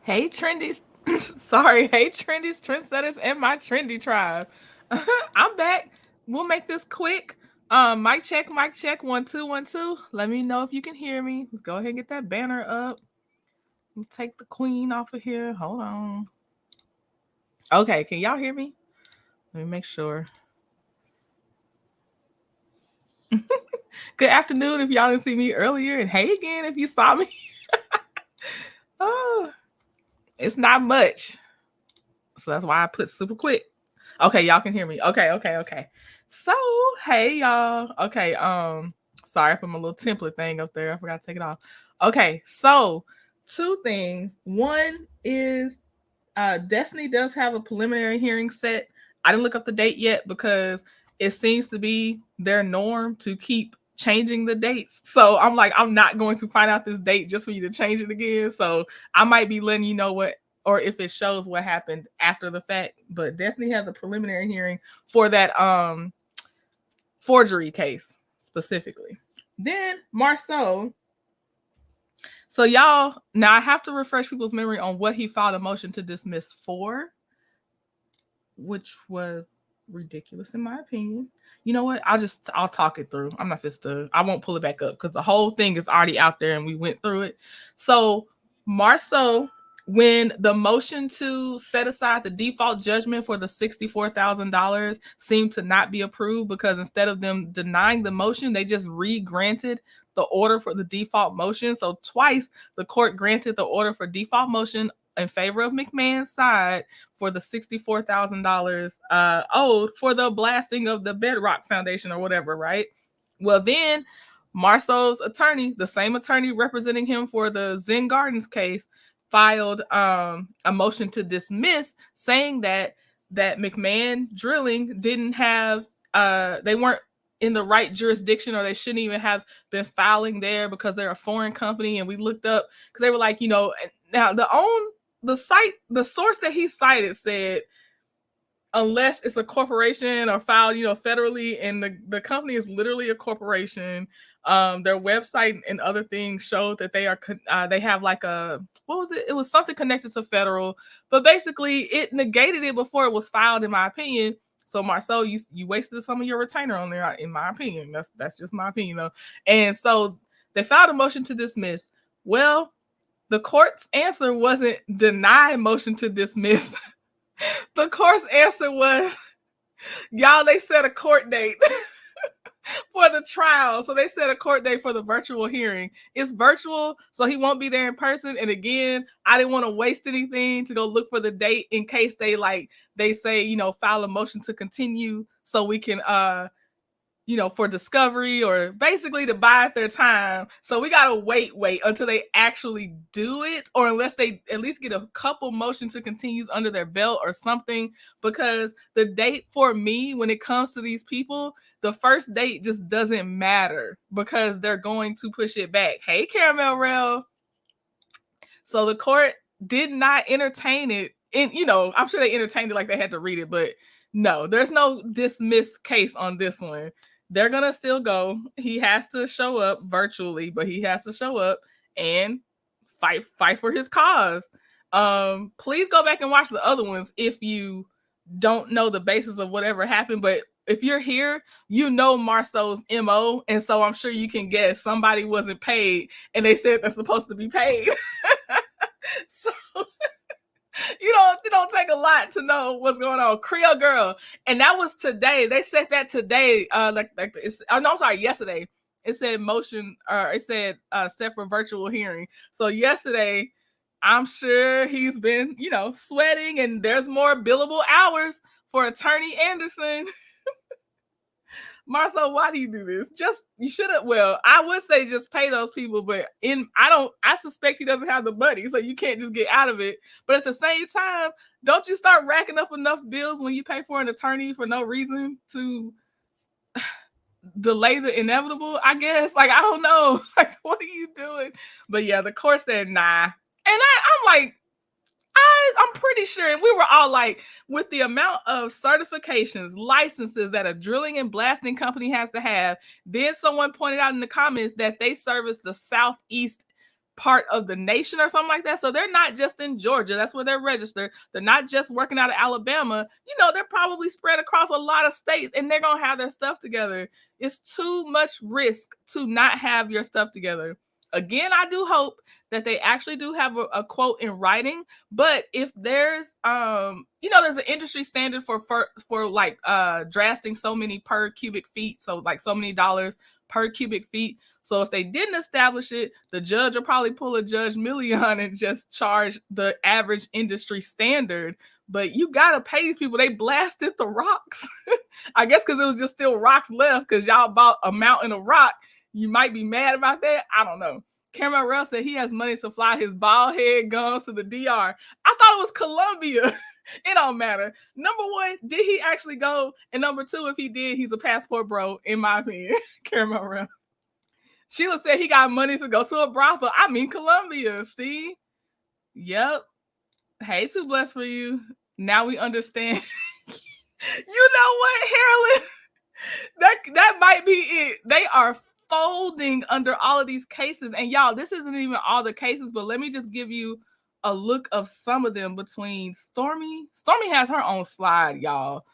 Hey trendies, sorry, hey trendies, trendsetters, and my trendy tribe. I'm back. We'll make this quick. Mic check, mic check, 1 2 1 2. Let me know if you can hear me. Let's go ahead and get that banner up. We'll take the queen off of here. Hold on. Okay, can y'all hear me? Let me make sure. Good afternoon if y'all didn't see me earlier, and hey again if you saw me. Oh, it's not much. So that's why I put super quick. Okay, y'all can hear me. Okay. So, hey y'all. Okay, sorry I put my little template thing up there. I forgot to take it off. Okay, so 2 things. One is Destiny does have a preliminary hearing set. I didn't look up the date yet because it seems to be their norm to keep changing the dates. So I'm like, I'm not going to find out this date just for you to change it again. So I might be letting you know what, or if it shows what happened after the fact. But Destiny has a preliminary hearing for that forgery case specifically. Then Marcel. So y'all, now I have to refresh people's memory on what he filed a motion to dismiss for, which was ridiculous in my opinion. You know what? I'll talk it through. I'm not I won't pull it back up because the whole thing is already out there and we went through it. So Marceau, when the motion to set aside the default judgment for the $64,000 seemed to not be approved because instead of them denying the motion, they just re-granted the order for the default motion. So twice the court granted the order for default motion in favor of McMahon's side for the $64,000 owed for the blasting of the Bedrock Foundation or whatever, right? Well, then Marceau's attorney, the same attorney representing him for the Zen Gardens case, filed a motion to dismiss, saying that McMahan Drilling didn't have, they weren't in the right jurisdiction, or they shouldn't even have been filing there because they're a foreign company. And we looked up because they were like, now the source that he cited said unless it's a corporation or filed, federally, and the company is literally a corporation. Their website and other things show that they have like what was it? It was something connected to federal, but basically it negated it before it was filed, in my opinion. So Marcel, you wasted some of your retainer on there, in my opinion. That's just my opinion though. And so they filed a motion to dismiss. Well, the court's answer wasn't deny motion to dismiss. The court's answer was, y'all, they set a court date for the trial. So they set a court date for the virtual hearing. It's virtual, so he won't be there in person. And again, I didn't want to waste anything to go look for the date in case they say, file a motion to continue so we can for discovery, or basically to buy their time. So we gotta wait until they actually do it, or unless they at least get a couple motion to continues under their belt or something, because the date for me, when it comes to these people, the first date just doesn't matter because they're going to push it back. Hey, Caramel Rail. So the court did not entertain it. And, I'm sure they entertained it like they had to read it, but no, there's no dismissed case on this one. They're going to still go. He has to show up virtually, but he has to show up and fight for his cause. Please go back and watch the other ones if you don't know the basis of whatever happened. But if you're here, Marcel's MO. And so I'm sure you can guess somebody wasn't paid and they said they're supposed to be paid. So it don't take a lot to know what's going on. Creole Girl. And that was today. They said that today. Yesterday. It said motion, or it said set for virtual hearing. So yesterday, I'm sure he's been, sweating, and there's more billable hours for Attorney Anderson. Marcel, why do you do this? You should have. Well, I would say just pay those people, but I suspect he doesn't have the money, so you can't just get out of it. But at the same time, don't you start racking up enough bills when you pay for an attorney for no reason to delay the inevitable? I guess. I don't know. What are you doing? But yeah, the court said nah, and I'm like, I'm pretty sure, and we were all like, with the amount of certifications, licenses that a drilling and blasting company has to have, then someone pointed out in the comments that they service the southeast part of the nation or something like that. So they're not just in Georgia. That's where they're registered. They're not just working out of Alabama. They're probably spread across a lot of states, and they're going to have their stuff together. It's too much risk to not have your stuff together. Again, I do hope that they actually do have a quote in writing. But if there's, there's an industry standard for drafting so many per cubic feet. So so many dollars per cubic feet. So if they didn't establish it, the judge will probably pull a Judge Million and just charge the average industry standard. But you got to pay these people. They blasted the rocks. I guess because it was just still rocks left because y'all bought a mountain of rock. You might be mad about that. I don't know. Cameron Rell said he has money to fly his bald head guns to the DR. I thought it was Colombia. It don't matter. Number one, did he actually go? And number two, if he did, he's a passport bro, in my opinion. Cameron Rell. Sheila said he got money to go to a brothel. I mean, Colombia. See? Yep. Hey, too blessed for you. Now we understand. You know what, Harlan? That might be it. They are folding under all of these cases. And y'all, this isn't even all the cases, but let me just give you a look of some of them between Stormy. Stormy has her own slide, y'all.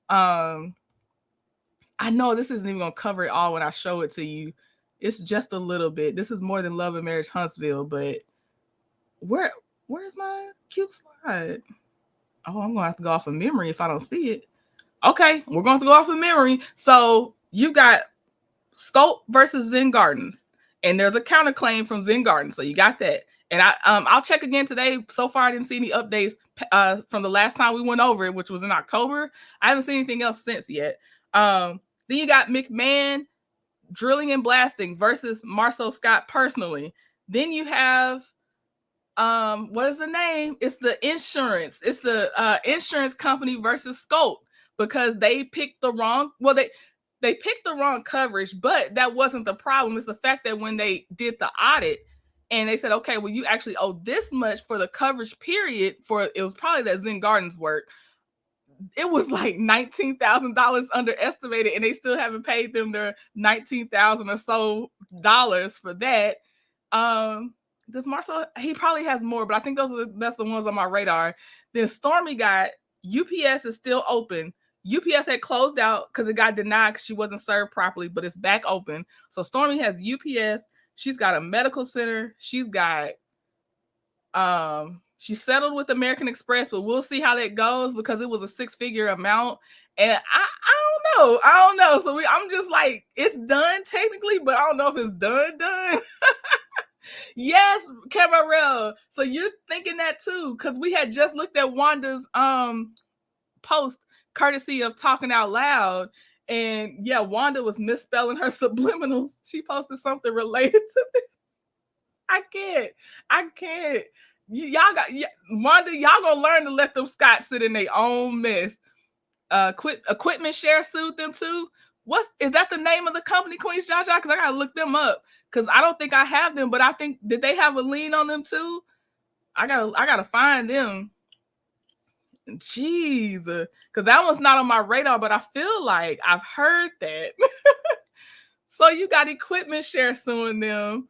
I know this isn't even going to cover it all when I show it to you. It's just a little bit. This is More Than Love and Marriage Huntsville, but where's my cute slide? Oh, I'm going to have to go off of memory if I don't see it. Okay, we're going to go off of memory. So you got Scope versus Zen Gardens, and there's a counterclaim from Zen Gardens. So you got that. And I'll check again today. So far, I didn't see any updates from the last time we went over it, which was in October. I haven't seen anything else since yet. Then you got McMahan Drilling and Blasting versus Marsau Scott personally. Then you have what is the name? It's the insurance. It's the insurance company versus Scope, because they picked the wrong. Well, they picked the wrong coverage, but that wasn't the problem. It's the fact that when they did the audit and they said, okay, well, you actually owe this much for the coverage period for, it was probably that Zen Gardens work. it was like $19,000 underestimated, and they still haven't paid them their $19,000 or so for that. Does Marcel? He probably has more, but I think that's the ones on my radar. Then Stormy got UPS is still open. UPS had closed out because it got denied because she wasn't served properly, but it's back open. So Stormy has UPS. She's got a medical center. She's got she settled with American Express, but we'll see how that goes because it was a 6-figure amount. And I don't know. So I'm just like, it's done technically, but I don't know if it's done. Yes, Camarel. So you're thinking that too, because we had just looked at Wanda's post, courtesy of Talking Out Loud. And yeah, Wanda was misspelling her subliminals. She posted something related to this. I can't. Wanda, y'all gonna learn to let them Scots sit in their own mess. Equipment Share sued them too. Is that the name of the company, Queen's Josh? Because I gotta look them up because I don't think I have them, but I think, did they have a lien on them too? I gotta find them. Jeez, because that one's not on my radar, but I feel like I've heard that. So you got Equipment Share suing them.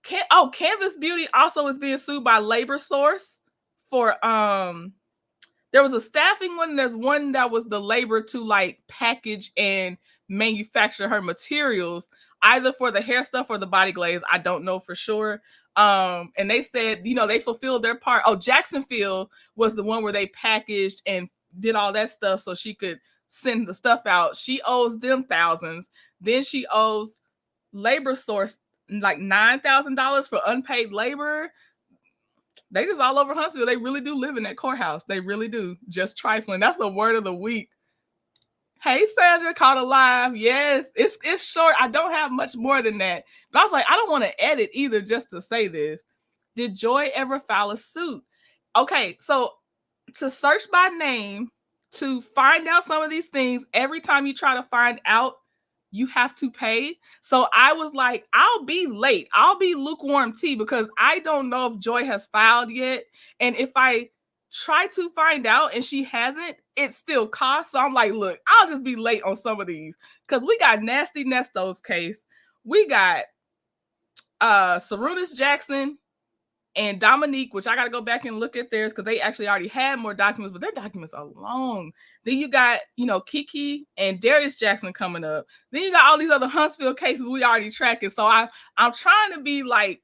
Canvas Beauty also is being sued by Labor Source for there was a staffing one, and there's one that was the labor to like package and manufacture her materials, either for the hair stuff or the body glaze. I don't know for sure. And they said, they fulfilled their part. Oh, Jacksonville was the one where they packaged and did all that stuff so she could send the stuff out. She owes them thousands. Then she owes Labor Source like $9,000 for unpaid labor. They just all over Huntsville. They really do live in that courthouse. They really do. Just trifling. That's the word of the week. Hey, Sandra, caught alive. Yes, it's short. I don't have much more than that. But I was like, I don't want to edit either just to say this. Did Joy ever file a suit? Okay, so to search by name, to find out some of these things, every time you try to find out, you have to pay. So I was like, I'll be late. I'll be lukewarm tea because I don't know if Joy has filed yet. And if I try to find out and she hasn't, it still costs. So I'm like, look, I'll just be late on some of these because we got Nasty Nesto's case. We got Sarunas Jackson and Dominique, which I got to go back and look at theirs because they actually already had more documents, but their documents are long. Then you got, Kiki and Darius Jackson coming up. Then you got all these other Huntsville cases we already tracking. So I'm trying to be like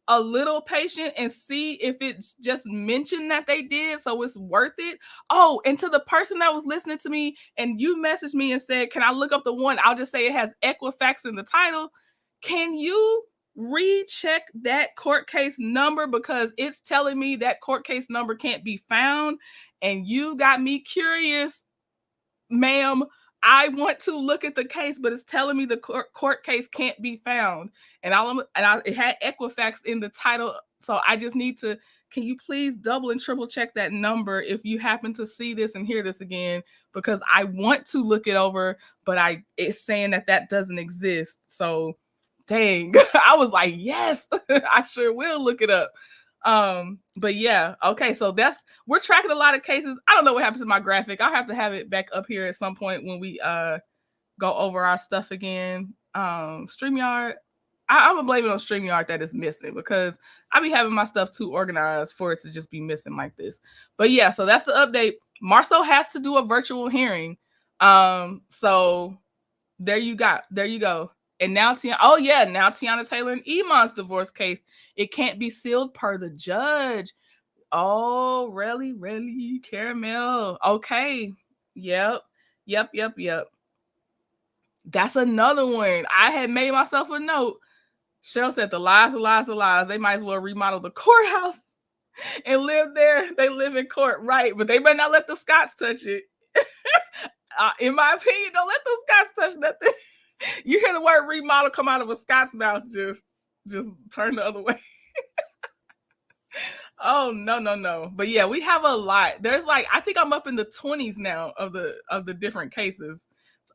a little patient and see if it's just mentioned that they did, so it's worth it. Oh, and to the person that was listening to me and you messaged me and said, can I look up the one? I'll just say it has Equifax in the title. Can you recheck that court case number because it's telling me that court case number can't be found? And you got me curious, ma'am. I want to look at the case, but it's telling me the court case can't be found. And it had Equifax in the title. So I just need to, can you please double and triple check that number if you happen to see this and hear this again, because I want to look it over, but it's saying that doesn't exist. So dang, I was like, yes, I sure will look it up. But yeah, okay, so we're tracking a lot of cases. I don't know what happened to my graphic. I'll have to have it back up here at some point when we go over our stuff again. StreamYard, I'm gonna blame it on StreamYard that is missing because I be having my stuff too organized for it to just be missing like this. But yeah, so that's the update. Marcel has to do a virtual hearing. So there you go. And now Tiana Taylor and Iman's divorce case, it can't be sealed per the judge. Oh, really, Caramel. Okay. Yep. That's another one. I had made myself a note. Cheryl said the lies. They might as well remodel the courthouse and live there. They live in court, right? But they better not let the Scots touch it. In my opinion, don't let the Scots touch nothing. You hear the word remodel come out of a Scots mouth, just turn the other way. Oh, no. But yeah, we have a lot. There's I think I'm up in the 20s now of the different cases.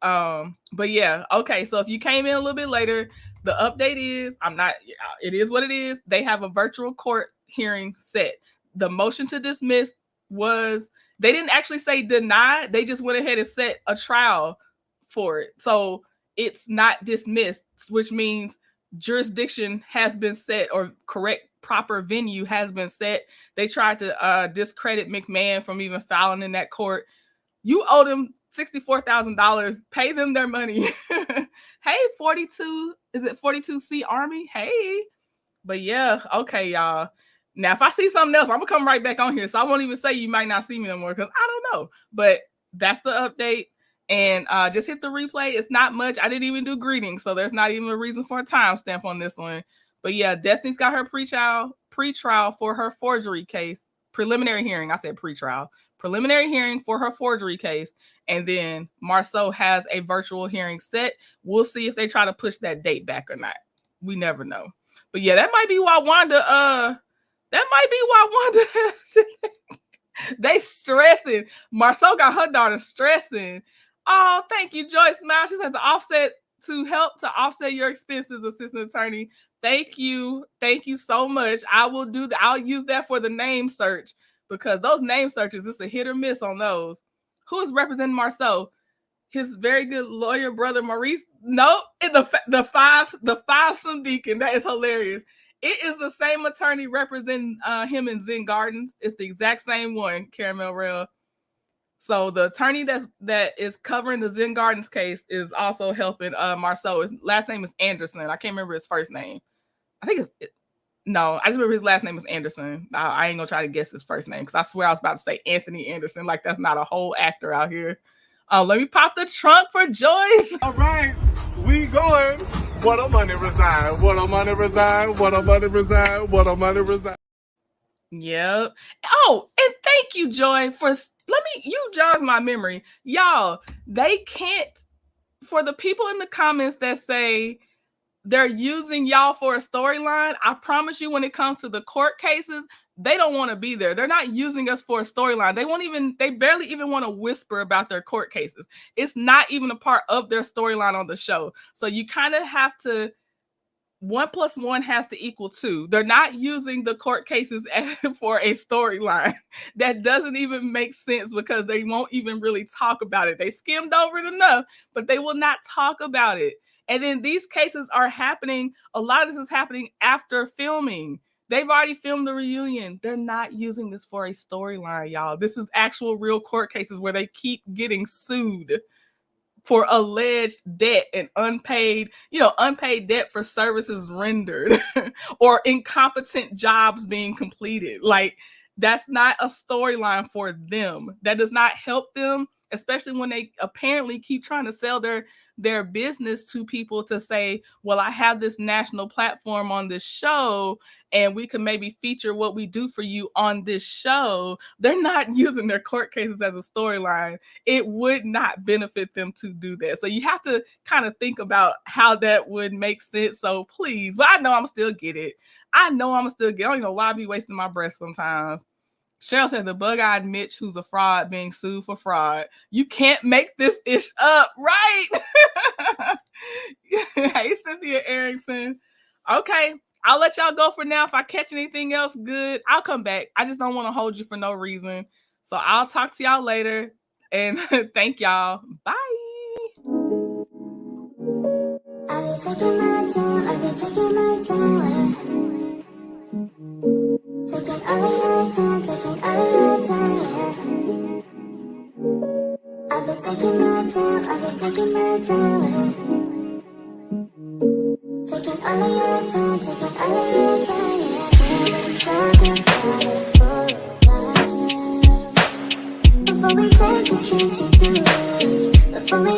But yeah, okay. So if you came in a little bit later, the update is it is what it is. They have a virtual court hearing set. The motion to dismiss was They didn't actually say denied. They just went ahead and set a trial for it. So it's not dismissed, which means jurisdiction has been set, or correct proper venue has been set. They tried to discredit McMahan from even filing in that court. You owe them $64,000. Pay them their money. Hey, 42, is it 42C Army? Hey. But yeah, okay, y'all. Now, if I see something else, I'm going to come right back on here. So I won't even say you might not see me no more, because I don't know. But that's the update. And just hit the replay. It's not much. I didn't even do greetings, so there's not even a reason for a timestamp on this one. But yeah, Destiny's got her pre-trial for her forgery case. Preliminary hearing. I said pre-trial. Preliminary hearing for her forgery case. And then Marcel has a virtual hearing set. We'll see if they try to push that date back or not. We never know. But yeah, that might be why Wanda, they stressing. Marcel got her daughter stressing. Oh, thank you, Joyce Miles. She says to help to offset your expenses, assistant attorney. Thank you. Thank you so much. I will do that. I'll use that for the name search, because those name searches, it's a hit or miss on those. Who is representing Marcel? His very good lawyer brother Maurice. Nope. The five-some deacon. That is hilarious. It is the same attorney representing him in Zen Gardens. It's the exact same one, Caramel Rail. So the attorney that is covering the Zen Gardens case is also helping Marcel. His last name is Anderson. I can't remember his first name. I think no, I just remember his last name was Anderson. I ain't gonna try to guess his first name, because I swear I was about to say Anthony Anderson. Like, that's not a whole actor out here. Let me pop the trunk for Joyce. All right, we going. What a money resign. What a money resign. What a money resign. What a money resign. Yep. Oh, and thank you, Joy, for you jog my memory. Y'all, they can't, for the people in the comments that say they're using y'all for a storyline, I promise you, when it comes to the court cases, they don't want to be there. They're not using us for a storyline. They barely even want to whisper about their court cases. It's not even a part of their storyline on the show. So you kind of have to, 1 + 1 has to equal 2. They're not using the court cases for a storyline. That doesn't even make sense, because they won't even really talk about it. They skimmed over it enough, but they will not talk about it. And then these cases are happening. A lot of this is happening after filming. They've already filmed the reunion. They're not using this for a storyline, y'all. This is actual real court cases where they keep getting sued for alleged debt and unpaid debt for services rendered or incompetent jobs being completed. Like, that's not a storyline for them. That does not help them, especially when they apparently keep trying to sell their business to people to say, well, I have this national platform on this show, and we can maybe feature what we do for you on this show. They're not using their court cases as a storyline. It would not benefit them to do that. So you have to kind of think about how that would make sense. So please, but I know I'm still get it. I don't even know why I be wasting my breath sometimes. Cheryl said the bug-eyed Mitch who's a fraud being sued for fraud. You can't make this ish up, right? Hey, Cynthia Erickson. Okay, I'll let y'all go for now. If I catch anything else good, I'll come back. I just don't want to hold you for no reason. So I'll talk to y'all later. And thank y'all. Bye. I'll be taking my time. I'll be taking my time. Taking all of your time, taking all of your time, yeah. I've been taking my time, I've been taking my time, yeah. Taking all of your time, taking all of your time, yeah. We've been talking about it for a while. Before we take a chance to do this, before we